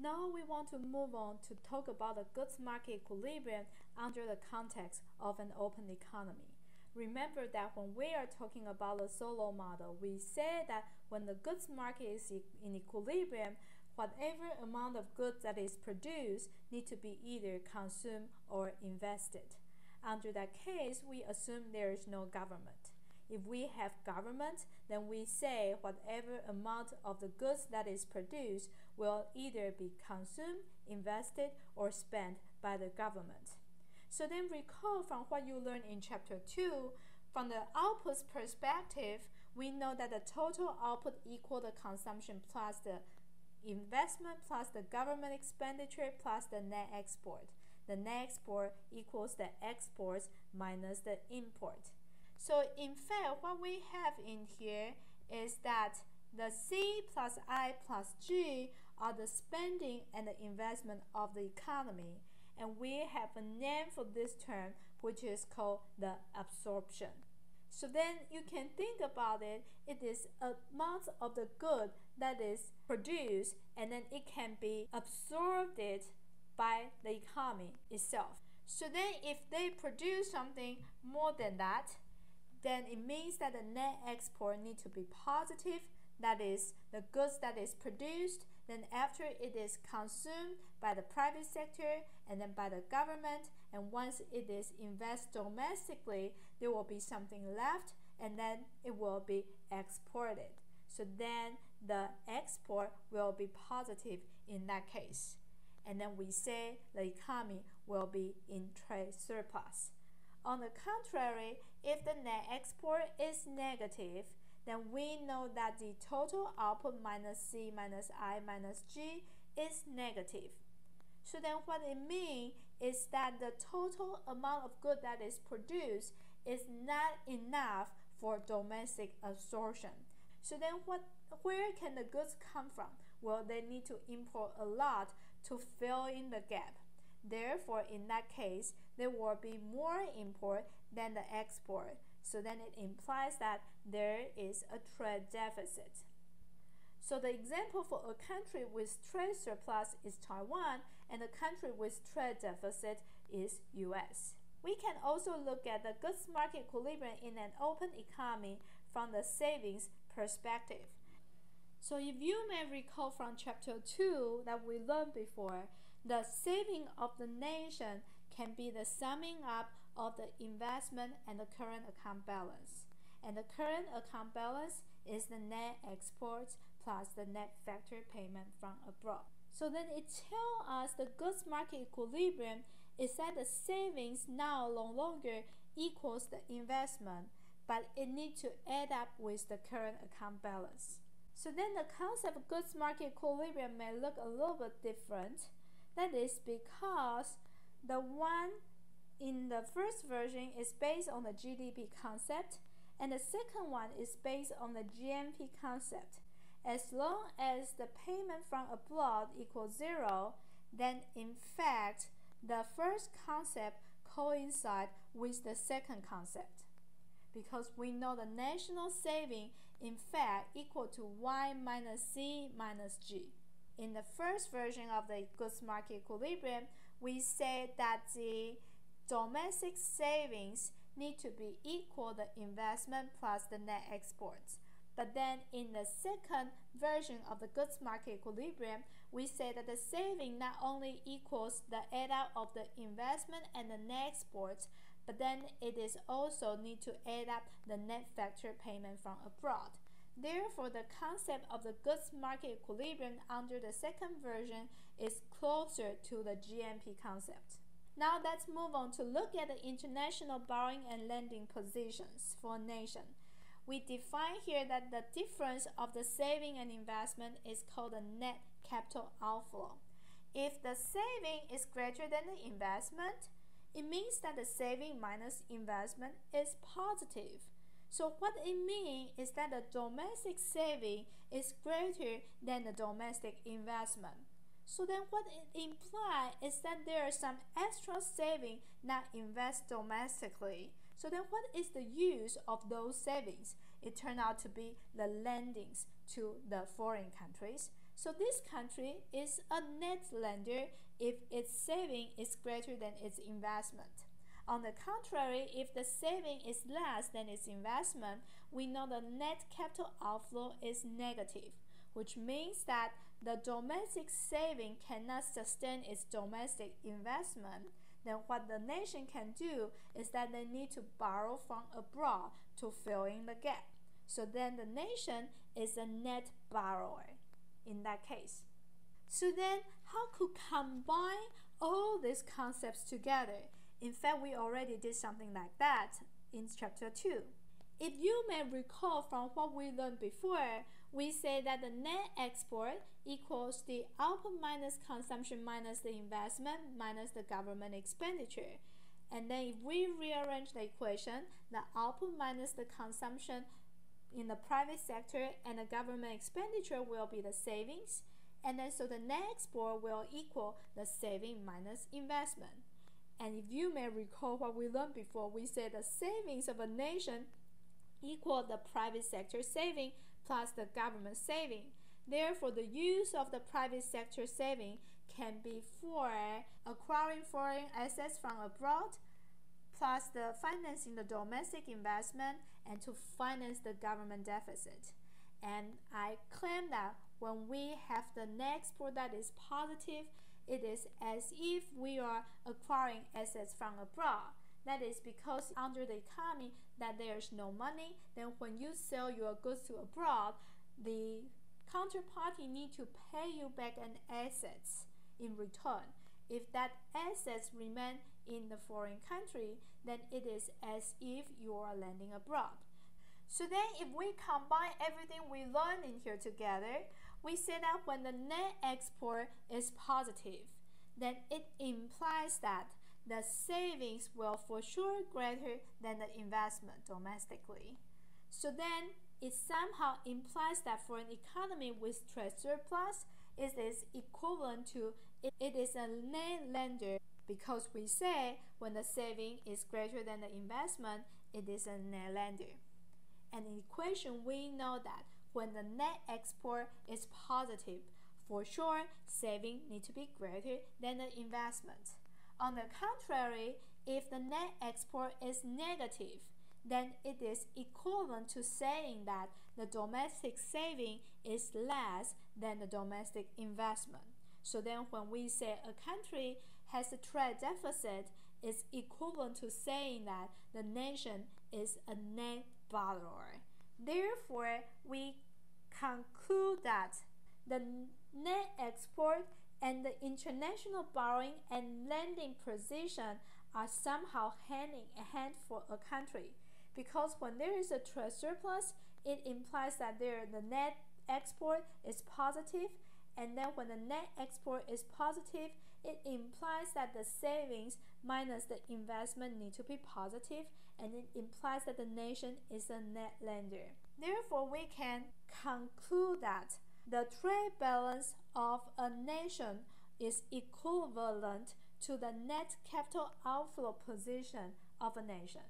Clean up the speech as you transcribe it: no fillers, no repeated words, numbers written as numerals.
Now we want to move on to talk about the goods market equilibrium under the context of an open economy. Remember that when we are talking about the Solow model, we say that when the goods market is in equilibrium, whatever amount of goods that is produced need to be either consumed or invested. Under that case, we assume there is no government. If we have government, then we say whatever amount of the goods that is produced will either be consumed, invested, or spent by the government. So then recall from what you learned in Chapter 2, from the output's perspective, we know that the total output equals the consumption plus the investment plus the government expenditure plus the net export. The net export equals the exports minus the import. So in fact, what we have in here is that the C plus I plus G are the spending and the investment of the economy. And we have a name for this term, which is called the absorption. So then you can think about it, it is amount of the good that is produced, and then it can be absorbed by the economy itself. So then if they produce something more than that, then it means that the net export need to be positive. That is, the goods that is produced, then after it is consumed by the private sector and then by the government, and once it is invested domestically, there will be something left, and then it will be exported. So then the export will be positive in that case. And then we say the economy will be in trade surplus. On the contrary, if the net export is negative, then we know that the total output minus C minus I minus G is negative. So then what it means is that the total amount of good that is produced is not enough for domestic absorption. So then where can the goods come from? Well, they need to import a lot to fill in the gap. Therefore, in that case, there will be more import than the export. So then it implies that there is a trade deficit. So the example for a country with trade surplus is Taiwan, and a country with trade deficit is US. We can also look at the goods market equilibrium in an open economy from the savings perspective. So if you may recall from Chapter 2 that we learned before, the saving of the nation can be the summing up of the investment and the current account balance. And the current account balance is the net exports plus the net factor payment from abroad. So then it tells us the goods market equilibrium is that the savings now no longer equals the investment, but it needs to add up with the current account balance. So then the concept of goods market equilibrium may look a little bit different. That is because the one in the first version is based on the GDP concept, and the second one is based on the GNP concept. As long as the payment from abroad equals 0, then in fact the first concept coincides with the second concept, because we know the national saving in fact equal to Y minus C minus G. In the first version of the goods market equilibrium, we say that the domestic savings need to be equal the investment plus the net exports. But then in the second version of the goods market equilibrium, we say that the saving not only equals the add up of the investment and the net exports, but then it is also need to add up the net factor payment from abroad. Therefore, the concept of the goods market equilibrium under the second version is closer to the GNP concept. Now let's move on to look at the international borrowing and lending positions for a nation. We define here that the difference of the saving and investment is called the net capital outflow. If the saving is greater than the investment, it means that the saving minus investment is positive. So what it means is that the domestic saving is greater than the domestic investment. So then what it implies is that there is some extra saving not invested domestically. So then what is the use of those savings? It turned out to be the lendings to the foreign countries. So this country is a net lender if its saving is greater than its investment. On the contrary, if the saving is less than its investment, we know the net capital outflow is negative, which means that the domestic saving cannot sustain its domestic investment. Then what the nation can do is that they need to borrow from abroad to fill in the gap. So then the nation is a net borrower in that case. So then how could combine all these concepts together? In fact, we already did something like that in chapter 2. If you may recall from what we learned before, we say that the net export equals the output minus consumption minus the investment minus the government expenditure. And then if we rearrange the equation, the output minus the consumption in the private sector and the government expenditure will be the savings. And then so the net export will equal the saving minus investment. And if you may recall what we learned before, we said the savings of a nation equal the private sector saving plus the government saving. Therefore, the use of the private sector saving can be for acquiring foreign assets from abroad, plus the financing the domestic investment and to finance the government deficit. And I claim that when we have the net export that is positive, it is as if we are acquiring assets from abroad. That is because under the economy that there is no money, then when you sell your goods to abroad, the counterparty need to pay you back an assets in return. If that assets remain in the foreign country, then it is as if you are lending abroad. So then if we combine everything we learned in here together, we say that when the net export is positive, then it implies that the savings will for sure greater than the investment domestically. So then it somehow implies that for an economy with trade surplus, it is equivalent to it is a net lender, because we say when the saving is greater than the investment, it is a net lender. And in equation, we know that when the net export is positive, for sure, saving need to be greater than the investment. On the contrary, if the net export is negative, then it is equivalent to saying that the domestic saving is less than the domestic investment. So then when we say a country has a trade deficit, it's equivalent to saying that the nation is a net borrower. Therefore, we conclude that the net export and the international borrowing and lending position are somehow hand in hand for a country, because when there is a trade surplus, it implies that the net export is positive, and then when the net export is positive, it implies that the savings minus the investment need to be positive, and it implies that the nation is a net lender. Therefore, we can conclude that the trade balance of a nation is equivalent to the net capital outflow position of a nation.